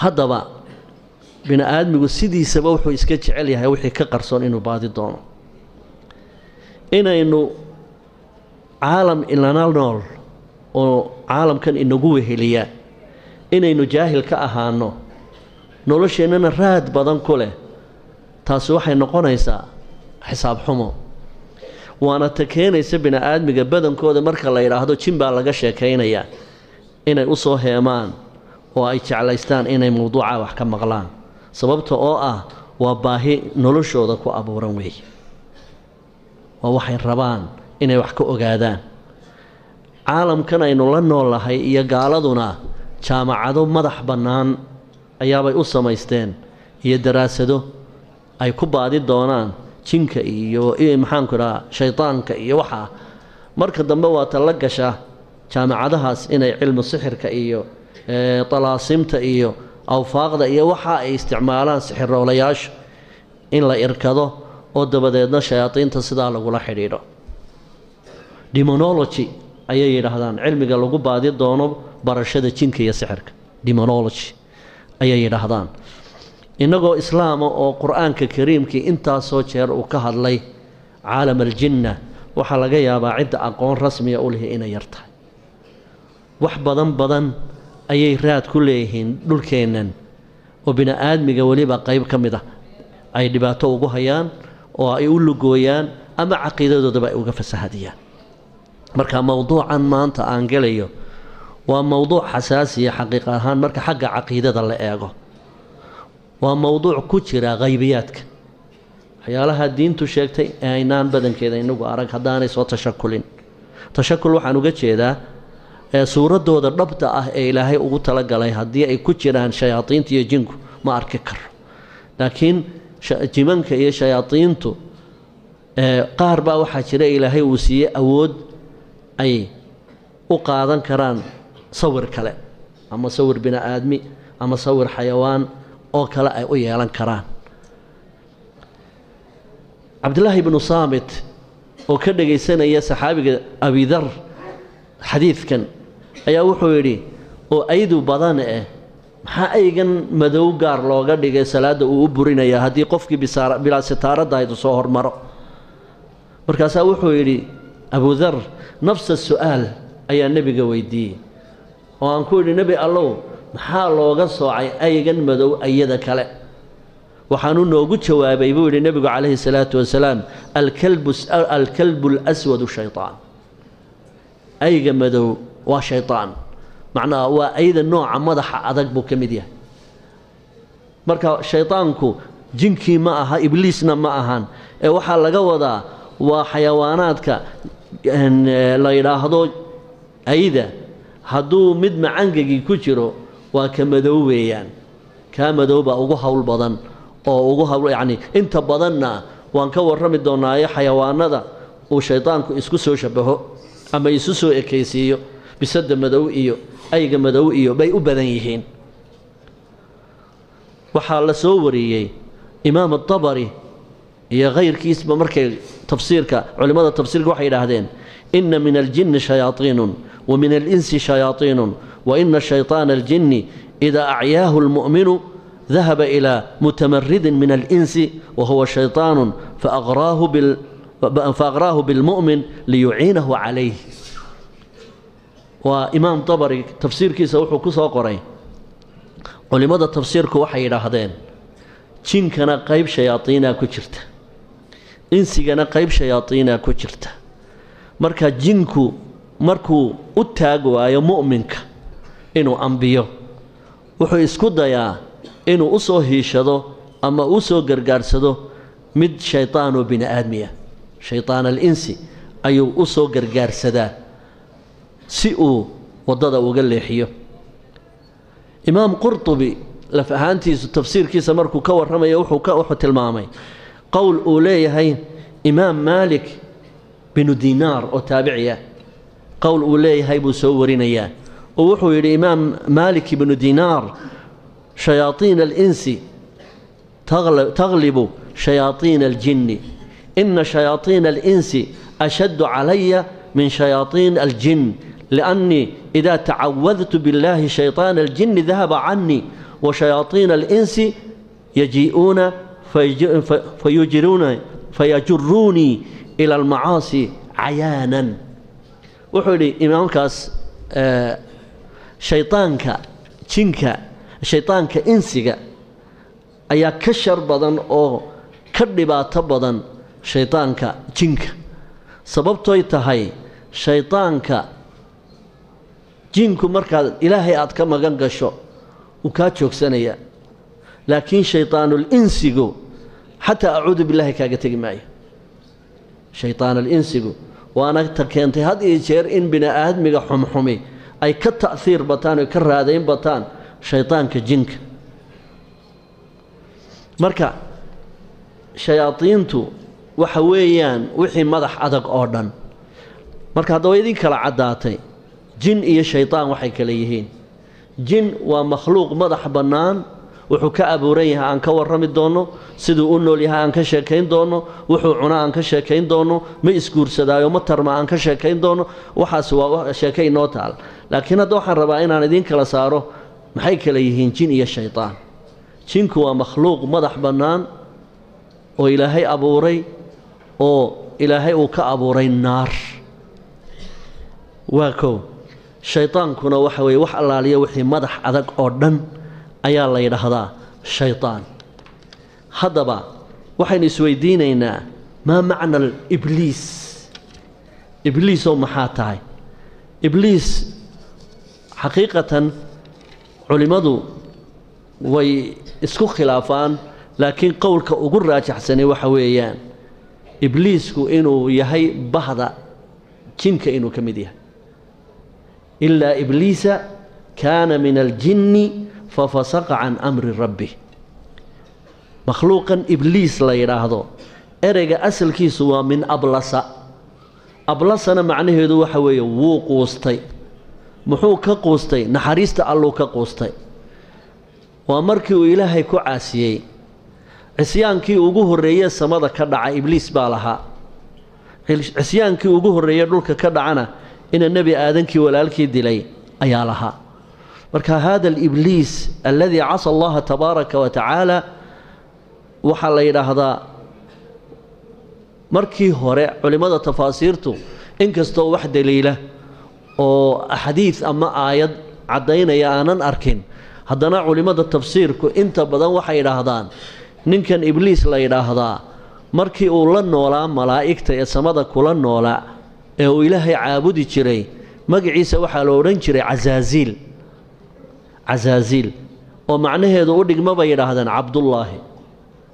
haddaba bini aadmigu sidiisaba wuxuu iska jecel yahay wixii ka qarsoon inuu baadi doono inaynu caalam ilana nool oo caalamkan inagu weheliya inaynu jaahil ka ahaano nolosheennana raad badan ku leh taasi waxay noqonaysaa xisaab xumo waana ta keenaysa bini aadmiga badankooda marka la yidhaahdo jin baa laga sheekaynayaa inay u soo heemaan oo ay jeclaystaan inay mawduuca wax ka maqlaan sababta oo ah waa baahi noloshooda ku abuuran weeye waa waxay rabaan inay wax ka ogaadaan caalamkan aynu la noolahay iyo gaaladuna jaamacado madax bannaan ayaabay u samaysteen iyo daraasado ay ku baadi doonaan jinka iyo maxaanku idhaha shaydaanka iyo waxaa marka dambe waa ta la gasha jaamacadahaas inay cilmu sixirka iyo talaasimta iyo awfaaqda iyo waxa ay isticmaalaan sixiroolayaashu in la irkado oo dabadeedna shayaadiinta sidaa lagula xidhiidho demonology ayay yidhaahdaan cilmiga lagu baadi doono barashada jinka iyo sixirka demonology ayay yidhaahdaan innagoo islaama oo qur-aanka kariimkii intaasoo jeer uu ka hadlay caalam aljinna waxaa laga yaabaa cidda aqoon rasmiya u lihi inay yar tahay wax badan ayay raad ku leeyihiin dhulkeennan oo bini aadmiga weliba qayb ka mid ah ay dhibaato ugu hayaan oo ay u lugooyaan ama caqiidadoodaba ay uga fasahadiyaan marka mawduucan maanta aan gelayo waa mawduuc xasaasiya xaqiiq ahaan marka xagga caqiidada la eego waa mawduuc ku jira qaybiyaadka waxyaalaha diintu sheegtay ee aynaan badankeeda inagu arag haddaanay soo tashakulin tashakul waxaan uga jeedaa suuradooda dhabta ah ee ilaahay ugu talagalay haddii ay ku jiraan shayaadiinta iyo jinku ma arki karo laakiin jimanka iyo shayaadiintu qaar baa waxaa jira ilaahay uu siiyey awood ay u qaadan karaan sawir kale ama sawir bini aadmi ama sawir xayawaan oo kale ay u yeelan karaan cabdillaahi ibnu saamit oo ka dhagaysanaya saxaabiga abidar xadiidkan ayaa wuxuu yidhi oo aydu badan maxaa aygan madow gaar looga dhigay salaadda uu u burinayaa haddii qofkii bilaa sitaaradda aydu soo hormaro markaasaa wuxuu yidhi abudar nafsa su'aal ayaa nebiga weydiiyey oo aan ku yidhi nebi allow maxaa looga soocay aygan madow ayada kale waxaanu noogu jawaabay buu yidhi nebigu calayhi salaatu wasalaam alkalbu alaswadu shaytaan ayga madow waa shaytaan macnaha waa ayda nooca madaxa adag buu ka mid yahay marka shaydaanku jinkii ma aha ibliisna ma ahan ee waxaa laga wadaa waa xayawaanaadka la yidhaahdo ayda hadduu mid macangagii ku jiro waa ka madow weeyaan kaa madow baa ugu hawl badan oo ugu hawl yacni inta badanna waan ka warrami doonaayo xayawaanada uu shaydaanku isku soo shabaho ama isu soo ekaysiiyo bisada madow iyo ayga madow iyo bay u badan yihiin waxaa la soo wariyey imaam الطبري iyo غayrkiisba markay tafsiirka culimada tafsiirka waxay yidhaahdeen ina min aljinni shayaaiin ومن الإنس شياطين وإن شيطان الجن إذا أعياه المؤمن ذهب إلى متمرد من الإنس وهو شيطان فأغراه بالمؤمن ليعينه عليه وإمام طبري تفسير كيسا وحو كسا قرأي ولماذا التفسير كوحي راهدين جن كان قيب شياطينا كجرت إنسي كان قيب شياطينا كجرت مركا جنكو markuu u taag waayo mu'minka inuu ambiyo wuxuu isku dayaa inuu u soo hiishado ama u soo gargaarsado mid shaytaan oo bini aadmiya shaytaan al-insi ayuu u soo gargaarsadaa si uu wadada uga leexiyo imaam qurtubi laf ahaantiisu tafsiirkiisa markuu ka warramayo wuxuu tilmaamay qowl uu leeyahay imaam maalik binu dinaar oo taabiciya قول أولي هيبو سورينيا ووحو يلي إمام مالك بن دينار شياطين الإنس تغلب شياطين الجن إن شياطين الإنس أشد علي من شياطين الجن لأني إذا تعوذت بالله شيطان الجن ذهب عني وشياطين الإنس يجيئون فيجروني إلى المعاصي عيانا. وحولي إمام كاس شيطانك جنك شيطانك إنسك أيا كشر بدن أو كدبات بدن شيطانك جنك سببتو يتهي شيطانك جنك مركز إلهي أتك مغان قشو وكاتشوك سنية، لكن شيطان الإنس حتى أعوذ بالله كاقتك معي شيطان الإنس وأنا تكنت هذه جير إن بنا آدم حمحمي أي كالتأثير بطان وكالرادين بطان شيطانك جنك مركا شياطينتو وحويان وحي مدح أدق أردن مركا دويدين كلا عداتي جن إيا شيطان وحي كليهين جن ومخلوق مدح بنان wuxuu ka abuuran aan ka warrami doono sidoo uu nool yahay aan ka sheekayn doono wuxuu cunaa aan ka sheekayn doono ma isguursadaayo ma tarma aan ka sheekayn doono waxaas waa sheekay noo taal laakiin hadda waxaan rabaa inaan idin kala saaro maxay kala yihiin jin iyo shaytaan jinku waa makhluuq madax bannaan oo ilaahay abuuray oo ilaahay uu ka abuuray naar waa ko shaytaankuna waxa weeye wax allaaliya wixii madax adag oo dhan ayaa la yiraahdaa shaytaan hadaba waxaan isweydiinaynaa ma macna ibliis ibliis oo maxaa tahay ibliis xaqiiqatan culimadu way isku khilaafaan laakiin qowlka ugu raajaxsan waxa weeyaan ibliisku inuu yahay bahda jinka inuu kamid yahay illa ibliisa kaana min aljinni ففسق عن أمر ربه مخلوقا إبليس لا يراهدو إرجع أصل كيسوا من أبلسنا معناه هذا وحوي وقوستي محو كقوستي نحريست الله كقوستي وأمرك إلهي كعاسيي عصيان كي وجوه الرئيس سماذا كدع إبليس بالها عصيان كي وجوه الرئيس دول كدعنا إن النبي آدم كي ولالك دلي أيالها marka hada al-iblis alladhi 'asa Allah tabaaraka wa ta'ala waxa la yiraahdaa markii hore culimada tafaasiirtu inkastoo wax daliila oo ahadiith ama aayad cadeynaya aanan arkin haddana culimada tafsiirku inta badan waxay yiraahdaan ninkan iblis la yiraahdaa markii uu la noolaa malaa'ikta ee samada kula noolaa ee uu ilaahay caabudi jiray magaciisa waxa la oran jiray Azaazil عزازيل ومعنى هذا أودق ما بيراهدان عبد الله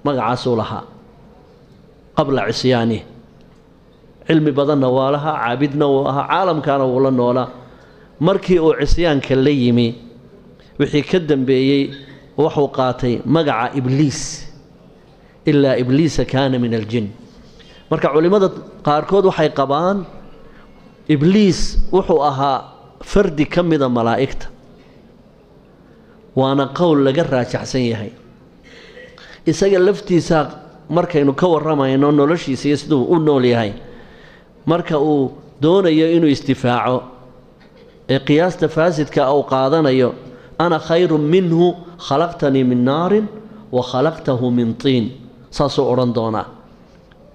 مقع سولها قبل عصيانه علم بدن نوالها عابد نوالها عالم كان ولا نولا مركي أو عصيان كالليمي وحي كدن بيي وحوقاتي مقع إبليس إلا إبليس كان من الجن مركع علماء قاركود وحي قبان إبليس وحوها فردي كم من ملائكته وانا قول لغا راجحسن yahay isaga laftiisa markaynu ka waramayno noloshiisa sidoo uu nool yahay marka uu doonayo inuu istifaaco ee qiyaasta faasidka oo qaadanayo ana khayru minhu khalaqtani min nar wa khalaqtahu min tin saaso oran doona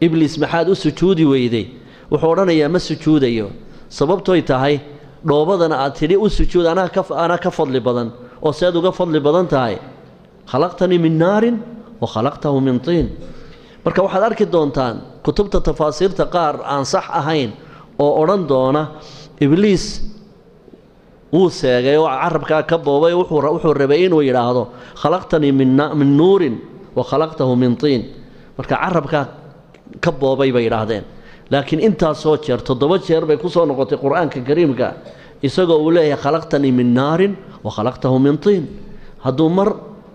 iblis maxaad u sujuudi weyday wuxuu oranayaa ma sujuudayo sababtoo ay tahay dhoobadana aad tiri u sujuud ana ka fadli badan oo saad uga fadli badan tahay khalaqtani min naarin wa khalaqtahu min tiin marka waxaad arki doontaan kutubta tafaasiirta qaar aan sax ahayn oo oran doona ibliis uu seegay oo carabka ka boobay wuxuu rabay inuu yiraahdo khalaqtani min nuurin wa khalaqtahu min tiin marka carabka ka boobay bay yiraahdeen laakiin inta soo jeer 7 jeer bay ku soo noqotay quraanka kariimka isagoo uu leeyahay khalaqtani min naarin وخلقته من طين هادو مر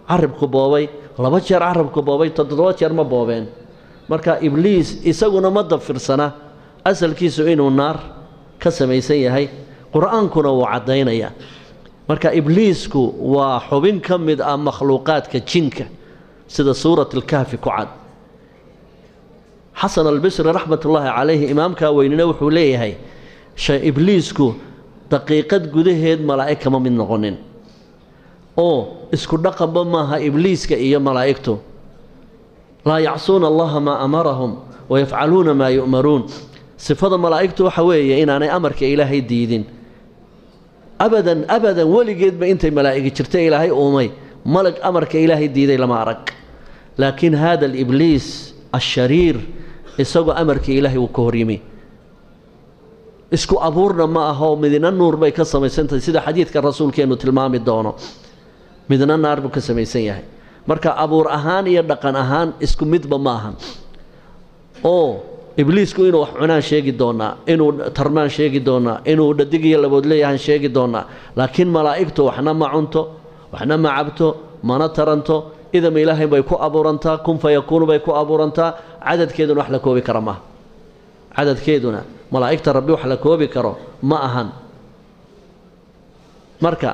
عرب كبوبي لبا جير عرب كبوبي 7 jeer ما boobeen marka ibliis isaguna ma dafirsanaa asalkiisu inuu naar ka samaysan yahay quraankuna uu cadeynaya marka ibliisku waa xubin kamid ah makhluuqaadka jinka sida suuratul kahfi ku cad حسن البصري رحمة الله عليه إمامك ويننا وحوليه شيء إبليسكو دقيقة جده ملائكة ما من نغنين oo isku dhaqanba maaha ibliiska iyo malaa'igtu laa yacsuuna allaha maa amarahum wayafcaluuna maa yu'maruun sifada malaa'igtu waxa weeye inaanay amarka ilaahay diidin abadan abadan weligeedba intay malaa'igi jirtay ilaahay uumay malag amarka ilaahay diiday lama arag laakiin hada alibliis ashariir isagoo amarka ilaahay uu ka hor yimi isku abuurna ma aho midna nuur bay ka samaysantahay sida xadiidka rasuulkeenu tilmaami doono midna naar buu ka samaysan yahay marka abuur ahaan iyo dhaqan ahaan isku midba ma ahan oo ibliisku inuu wax cunaan sheegi doonaa inuu tarmaan sheegi doonaa inuu dhadig iyo labood leeyahan sheegi doonaa laakiin malaa'igtu waxna ma cunto waxna ma cabto mana taranto idama ilaahay bay ku abuurantaa kun fayakuunu bay ku abuurantaa cadadkeeduna wax la koobi kara maaha cadadkeeduna malaa'igta rabbi wax la koobi karo ma ahan marka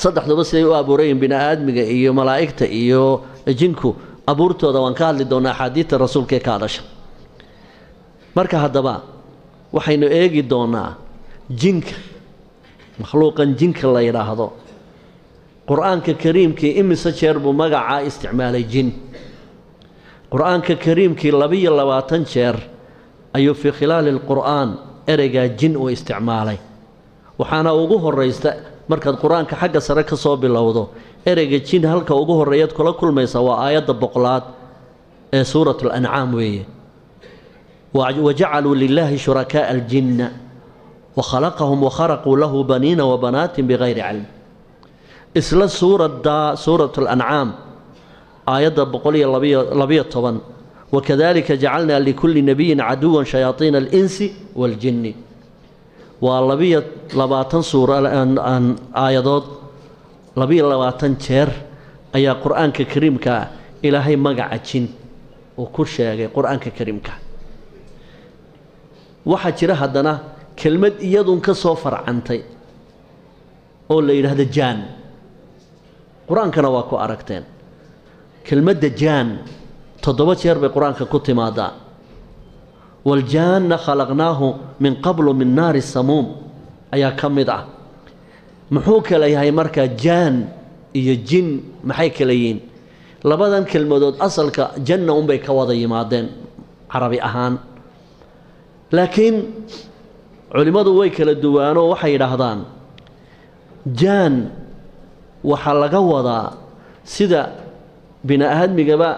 saddexduba siday u abuurayeen bini aadmiga iyo malaa'igta iyo jinku abuurtooda waan ka hadli doonaa axaadiidta rasuulka ee ka hadasha marka haddaba waxaynu eegi doonaa jinka makhluuqan jinka la yidhaahdo qur-aanka kariimkii imise jeer buu magacaa isticmaalay jin qur-aanka kariimkii 22 jeer ayuu fii khilaali alqur'aan ereygaa jin uu isticmaalay waxaana ugu horraysta markaad qur-aanka xagga sare ka soo bilowdo ereyga jin halka ugu horreeyaad kula kulmaysa waa aayadda 100 ee suuratu alancaam weeye wajacaluu lilaahi shurakaa'a aljinna wakhalaqahum wakharaquu lahu baniina wabanaatin bigayri cilm isla suuratu alancaam aayadda 112 wakadalika jacalnaa likulli nabiyin caduwan shayaaiina alinsi waaljinni waa 22 aayadood 22 jeer ayaa qur-aanka kariimka ilaahay magaca jin uu ku sheegay qur-aanka kariimka waxaa jira haddana kelmad iyadun ka soo farcantay oo la yidhaahdo jaan qur-aankana waa ku aragteen kelmadda jaan 7 jeer bay qur-aanka ku timaadaa waljaanna khalaqnaahu min qablu min naari samuum ayaa ka mid ah muxuu kala yahay markaa jaan iyo jin maxay kala yihiin labadan kelmadood asalka janna unbay ka wada yimaadeen carabi ahaan laakiin culimmadu way kala duwaanoo waxay yidhaahdaan jaan waxaa laga wadaa sida bini aadmigaba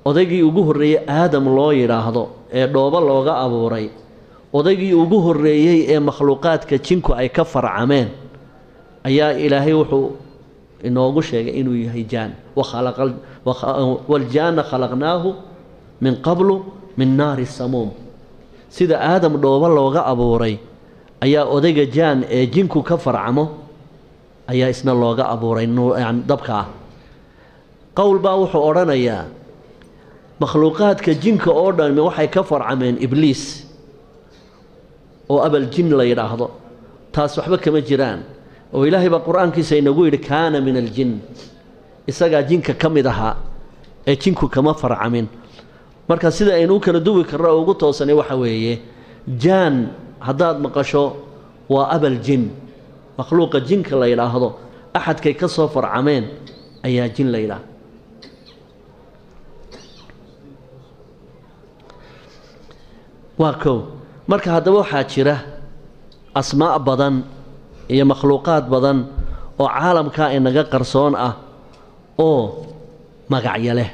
odaygii ugu horreeyey aadam loo yidhaahdo ee dhoobo looga abuuray odaygii ugu horreeyey ee makhluuqaadka jinku ay ka farcameen ayaa ilaahay wuxuu inoogu sheegay inuu yahay jaan waljaanna khalaqnaahu min qablu min naari samuum sida aadam dhoobo looga abuuray ayaa odayga jaan ee jinku ka farcamo ayaa isna looga abuuray dabka ah qowl baa wuxuu odhanayaa makhluuqaadka jinka oo dhan waxay ka farcameen ibliis oo abal jin la yidhaahdo taas waxba kama jiraan oo ilaahay baa qur-aankiisa inagu yidhi kaana min aljin isagaa jinka ka mid ahaa ee jinku kama farcamin marka sida aynu u kala duwi karno oo ugu toosanay waxa weeye jaan haddaad maqasho waa abal jin makhluuqa jinka la yidhaahdo axadkay ka soo farcameen ayaa jin la yidhaahdo waa kow marka haddaba waxaa jira asmaa' badan iyo makhluuqaad badan oo caalamkaa inaga qarsoon ah oo magacyo leh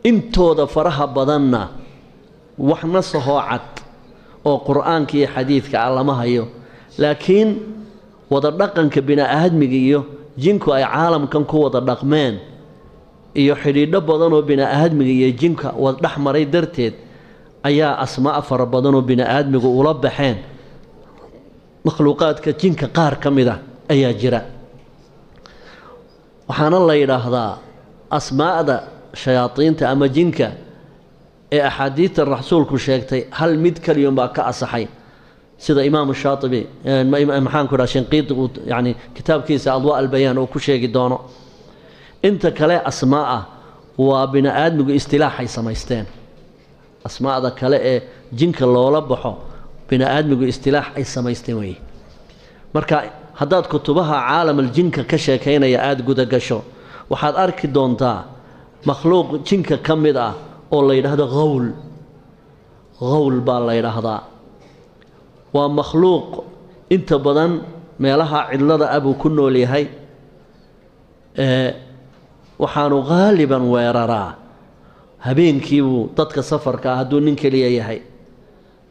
intooda faraha badanna waxna sahoo cad oo qur'aanka iyo xadiidka ah lama hayo laakiin wada dhaqanka bini aadmiga iyo jinku ay caalamkan ku wada dhaqmeen iyo xidhiidho badan oo bini aadmiga iyo jinka wada dhex maray darteed ayaa asmaa' fara badan oo bini aadmigu ula baxeen makhluuqaadka jinka qaar ka mid ah ayaa jira waxaana la yidhaahdaa asmaa'da shayaadiinta ama jinka ee axaadiidta rasuulku sheegtay hal mid kaliyon baa ka asaxay sida imaamu shaatibi maxaanku dhaha shinqiiti uu yani kitaabkiisa adwaa albayaan uu ku sheegi doono inta kale asmaa ah waa bini aadmigu istilaaxay samaysteen asmaa'da kale ee jinka loola baxo bini aadmigu istilaax ay samaysteen weeye marka haddaad kutubaha caalamul jinka ka sheekaynaya aada guda gasho waxaad arki doontaa makhluuq jinka ka mid ah oo la yidhaahdo qawl baa la yidhaahdaa waa makhluuq inta badan meelaha cidlada ah buu ku nool yahay waxaanu qaaliban weeraraa habeenkiibuu dadka safarka ah hadduu nin keliya yahay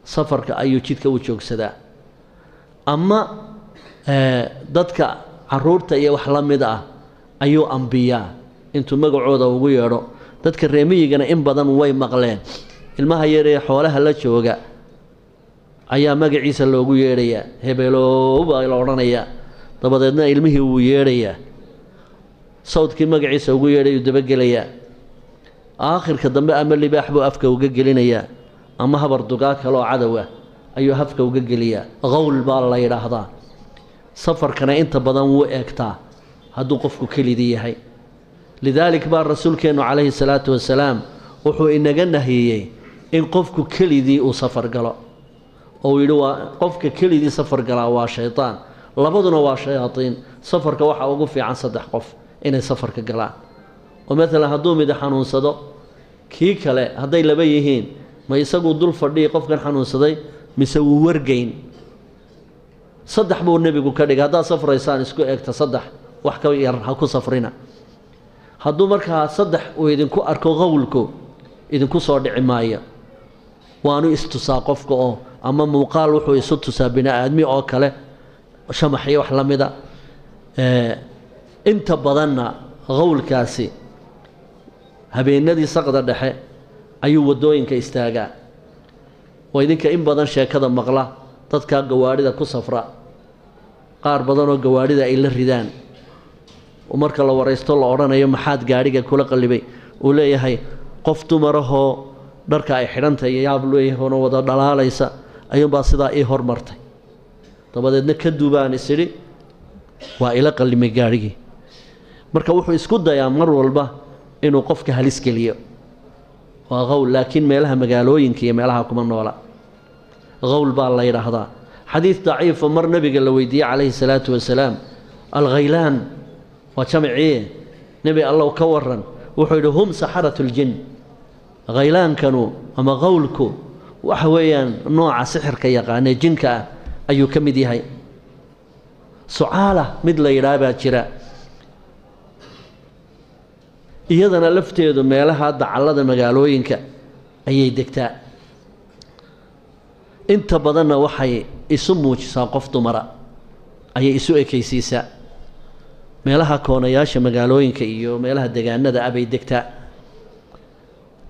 safarka ayuu jidka u joogsadaa ama dadka caruurta iyo wax la mid ah ayuu ambiyaa intuu magacooda ugu yeedho dadka reemiyigana in badan way maqleen ilmaha yaree xoolaha la jooga ayaa magaciisa loogu yeedhayaa hebelow baa la odhanayaa dabadeedna ilmihii wuu yeedhayaa sawdkii magaciisa ugu yeedhayuu dabagelayaa aakhirka dambe ama libaax buu afka uga gelinayaa ama habar dugaa kaloo cadow ah ayuu afka uga geliyaa qawl baa la yidhaahdaa safarkana inta badan wuu eegtaa hadduu qofku kelidii yahay lidaalik baa rasuulkeennu calayhi salaatu wasalaam wuxuu inaga nahiyey in qofku kelidii uu safar galo oo yidhi waa qofka kelidii safar galaa waa shaytaan labaduna waa shayaatiin safarka waxaa ugu fiican 3 qof inay safarka galaan oo maalan hadduu mid xanuunsado kii kale hadday laba yihiin ma isagu dul fadhiya qofkan xanuunsaday mise wuu wargayn 3 buu nebigu ka dhigay haddaad safraysaan isku eegta 3 wax ka yar ha ku safrina hadduu markaa 3 uu idinku arko qawlku idinku soo dhici maayo waanu istusaa qofka oo ama muuqaal wuxuu isu tusaa bini'aadmi oo kale shamaxyo wax la mida inta badanna qawlkaasi habeenadii saqda dhexe ayuu wadooyinka istaagaa oo idinka in badan sheekada maqla dadka gawaarida ku safra qaar badan oo gawaarida ay la ridaan oo marka la wareysto la oranayo maxaad gaariga kula qalibay uu leeyahay qof dumarahoo dharka ay xidhantay yaab leeyahay oo wada dhalaalaysa ayuunbaa sidaa ii hormartay dabadeedna ka duubaan isiri waa ila qalimay gaarigii marka wuxuu isku dayaa mar walba inuu qofka halis geliyo waa qawl laakiin meelaha magaalooyinka iyo meelaha kuma noola qawl baa la yidhaahdaa xadiid daciifa mar nabiga la weydiiyey calayhi salaatu wasalaam alghaylaan waa jamcii nebi allow ka waran wuxuu yidhi hum saxaratu ljin haylaankanu ama qawlku waxa weeyaan nooca sixirka yaqaanee jinka ah ayuu ka mid yahay sucaala mid la yidhaah baa jira iyadana lafteedu meelaha dacallada magaalooyinka ayay degtaa inta badanna waxay isu muujisaa qof dumara ayay isu ekaysiisaa meelaha koonayaasha magaalooyinka iyo meelaha deegaanada abay degtaa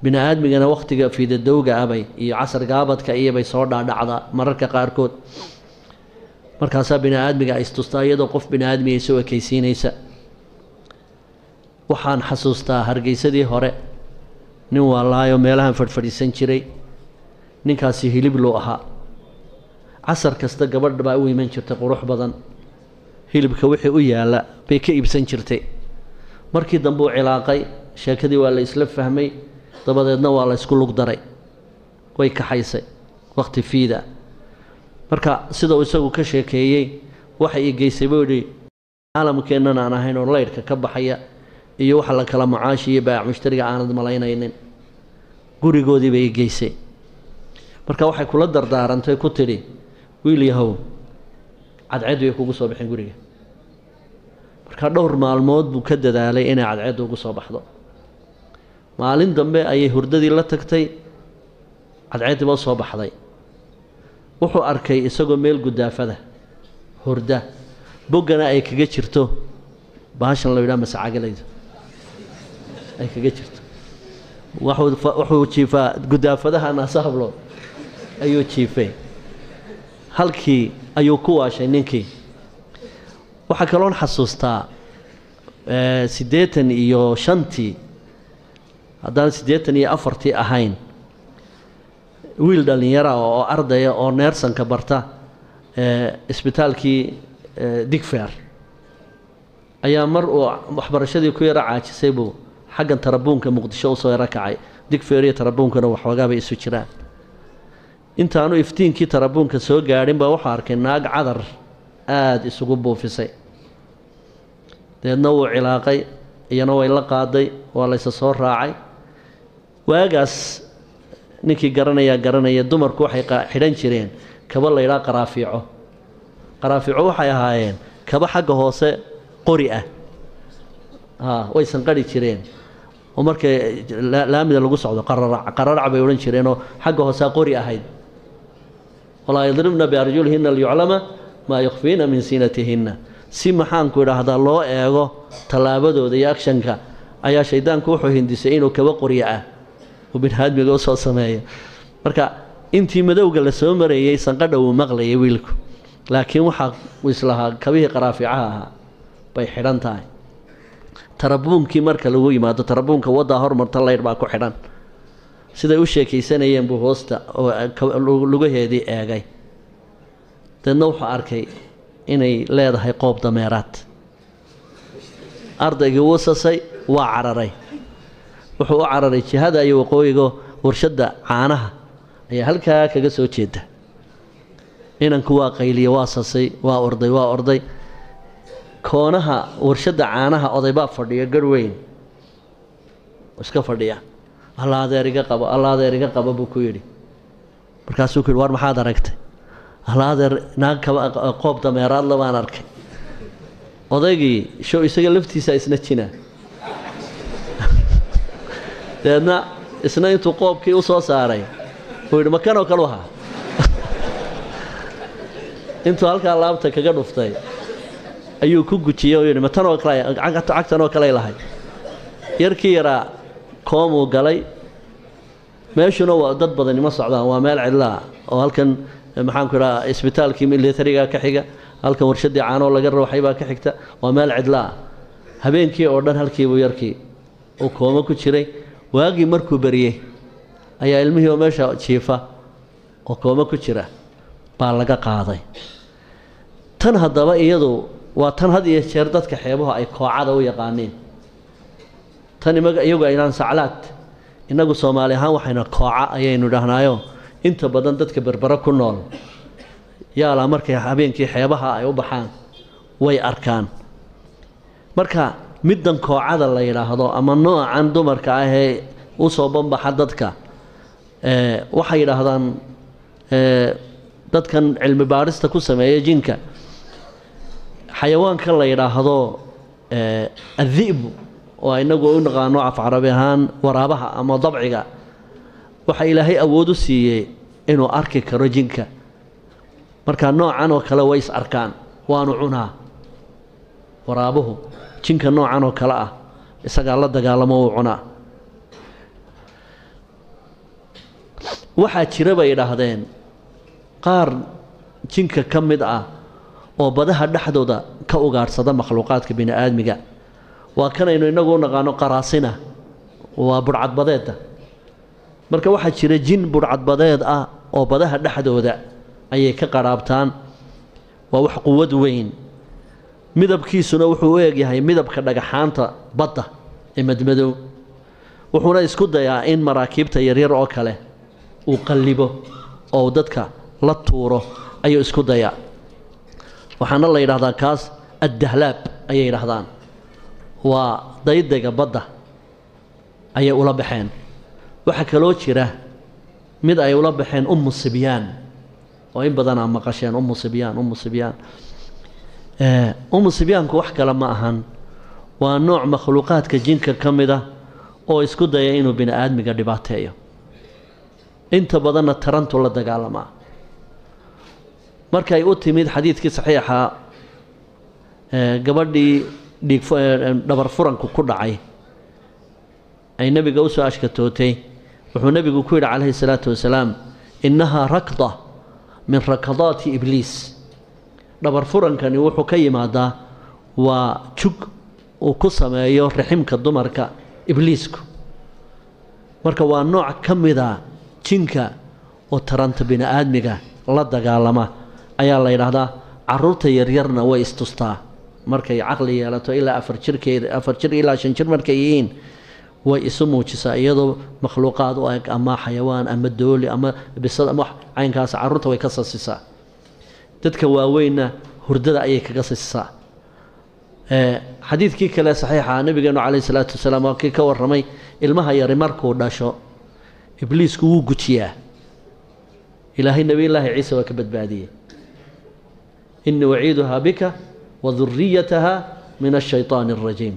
bini aadmigana waqtiga fiidadowga abay iyo casar gaabadka iyobay soo dhaadhacdaa mararka qaarkood markaasaa bini aadmiga ay istustaa iyadoo qof bini aadmiga isu ekaysiinaysa waxaan xasuustaa hargeysadii hore nin waalaayo meelahan fadhfadhiisan jiray ninkaasi hilib loo ahaa casar kasta gabadh baa u iman jirtay qurux badan hilibka wixii u yaala bay ka iibsan jirtay markii dambe uu cilaaqay sheekadii waa la isla fahmay dabadeedna waa la isku lug daray way kaxaysay waqti fiida marka sida uu isagu ka sheekeeyey waxa ii geysay buu yidhi caalamkeennan aan ahayn oo laydhka ka baxaya iyo waxa la kala mucaashiyo baac mushtariga aanad malaynaynin gurigoodii bay ii geysay marka waxay kula dardaarantay ku tidhi wiil yahow cadceed way kugu soo bixin guriga marka dhowr maalmood buu ka dadaalay inay cadceed ugu soo baxdo maalin dambe ayay hurdadii la tagtay cadceedii baa soo baxday wuxuu arkay isagoo meel gudaafada hurda boggana ay kaga jirto baashan la yidhaha masacagalayda ay kaga jirto wuxuu jiifaa gudaafadaha naasahablo ayuu jiifay halkii ayuu ku waashay ninkii waxaa kaloon xasuustaa 85 haddaan 84 ahayn wiil dhallinyara oo ardaya oo neersanka barta isbitaalkii digfeer ayaa mar uu waxbarashadii ku yara caajisay buu xaggan tarabuunka muqdisho u soo yara kacay digfeer iyo tarabuunkana waxoogaa bay isu jiraan intaanu iftiinkii tarabuunka soo gaadhin baa wuxuu arkay naag cadar aada isugu buufisay deedna wuu cilaaqay iyana way la qaaday waa laysa soo raacay waagaas ninkii garanaya dumarku waxay xidhan jireen kaba la yidhaha qaraafiico waxay ahaayeen kaba xagga hoose qori ah way sanqari jireen oo markay laamida lagu socdo qararac bay odhan jireenoo xagga hoose qori ahayd walaa yadribna biarjulihinna liyuclama maa yukhfiina min siinatihinna si maxaanku idhaahdaa loo eego tallaabadooda iyo akshanka ayaa shaydaanku wuxuu hindisay inuu kaba qoryo ah uu biniaadmiga usoo sameeyo marka intii madowga la soo marayey sanqadha wuu maqlayay wiilku laakiin waxaa islahaa kabihii qaraafiicaha ahaa bay xidhan tahay tarabuunkii marka lagu yimaado tarabuunka waddaa hormarta laydh baa ku xidhan siday u sheekaysanayeen buu hoosta oo lugaheedii eegay deedna wuxuu arkay inay leedahay qoob dameeraad ardaygii wuu sasay waa cararay wuxuu u cararay jihada iyo waqooyiga warshadda caanaha ayaa halkaa kaga soo jeeda inanku waa qayliye waa sasay waa orday koonaha warshadda caanaha oday baa fadhiya garhweyn iska fadhiya alla adeer iga qaba buu ku yidhi markaasuu ku yidhi war maxaad aragtay alla adeer naag qoob dameeraadla baan arkay odaygii show isaga laftiisa isna jina deedna isna intuu qoobkii u soo saaray uu yidhi makanoo kalu ahaa intuu halkaa laabta kaga dhuftay ayuu ku gujiyey oo yidhi cagtanoo kaley lahay yarkii yaraa koomuu galay meeshuna waa dad badani ma socdaan waa meel cidlaa oo halkan maxaanku idhaha isbitaalkii militariga ka xiga halkan warshaddii caanoo laga rawxay baa ka xigta waa meel cidlaa habeenkii oo dhan halkiibuu yarkii uu koomo ku jiray waagii markuu beriyey ayaa ilmihii oo meesha jiifa oo koomo ku jira baa laga qaaday tan haddaba iyadu waa tan had iyo jeer dadka xeebuhu ay koocada u yaqaaniin tan iyagu aynaan saclaad innagu soomaali ahaan waxayna kooca ayaynu dhahnaayo inta badan dadka berbera ku nool yaalaa markay habeenkii xeebaha ay u baxaan way arkaan marka middan koocada la yidhaahdo ama noocan dumarka ah ee u soo banbaxa dadka waxay yidhaahdaan dadkan cilmi baadhista ku sameeya jinka xayawaanka la yidhaahdo addi'bu oo inagu u naqaano af carabi ahaan waraabaha ama dabciga waxa ilaahay awood u siiyey inuu arki karo jinka marka noocan oo kale way is arkaan waanu cunaa waraabuhu jinka noocan oo kale ah isagaa la dagaalamo uu cunaa waxaa jira bay yidhaahdeen qaar jinka ka mid ah oo badaha dhexdooda ka ugaadhsada makhluuqaadka bini aadmiga waa kanaynu inagu u naqaano qaraasina waa budhcadbadeedda marka waxaa jira jin budhcadbadeed ah oo badaha dhexdooda ayay ka qaraabtaan waa wax quwad weyn midabkiisuna wuxuu u egyahay midabka dhagaxaanta badda ee madmadow wuxuuna isku dayaa in maraakiibta yaryar oo kale uu qallibo oo dadka la tuuro ayuu isku dayaa waxaana la yidhaahdaa kaas addahlaab ayay yidhaahdaan waa daydega badda ayay ula baxeen waxaa kaloo jira mid ay ula baxeen ummu sibyaan oo in badanaa maqasheen ummu sibyaan ummu sibyaanku wax kale ma ahan waa nooc makhluuqaadka jinka ka mid ah oo isku daya inuu bini aadmiga dhibaateeyo inta badanna tarantu la dagaalamaa markay u timid xadiidkii saxiixa gabadhii dhabar furanku ku dhacay ay nebiga u soo ashkatootay wuxuu nebigu ku yidhi calayhi salaatu wasalaam innahaa rakda min rakadaati ibliis dhabar furankani wuxuu ka yimaadaa waa jug uu ku sameeyo raximka dumarka ibliisku marka waa nooc ka mida jinka oo taranta bini aadmiga la dagaalama ayaa la yidhaahdaa caruurta yaryarna way istustaa markay caqli yeelato ilaa 4 jir ilaa 5 jir markay yihiin way isu muujisaa iyadoo makhluuqaad u eg ama xayawaan ama dooli ama bisad ama caynkaas caruurta way ka sasisaa dadka waaweynna hurdada ayay kaga siisaa xadiidkii kale saxiixa nabigeenu calayhi salaatu wasalaam waa kii ka warramay ilmaha yari markuu dhasho ibliisku wuu gujiyaa ilaahay nabiyullaahi ciise waa ka badbaadiyey inni waciiduhaa bika wa duriyataha min ashaytaani alrajiim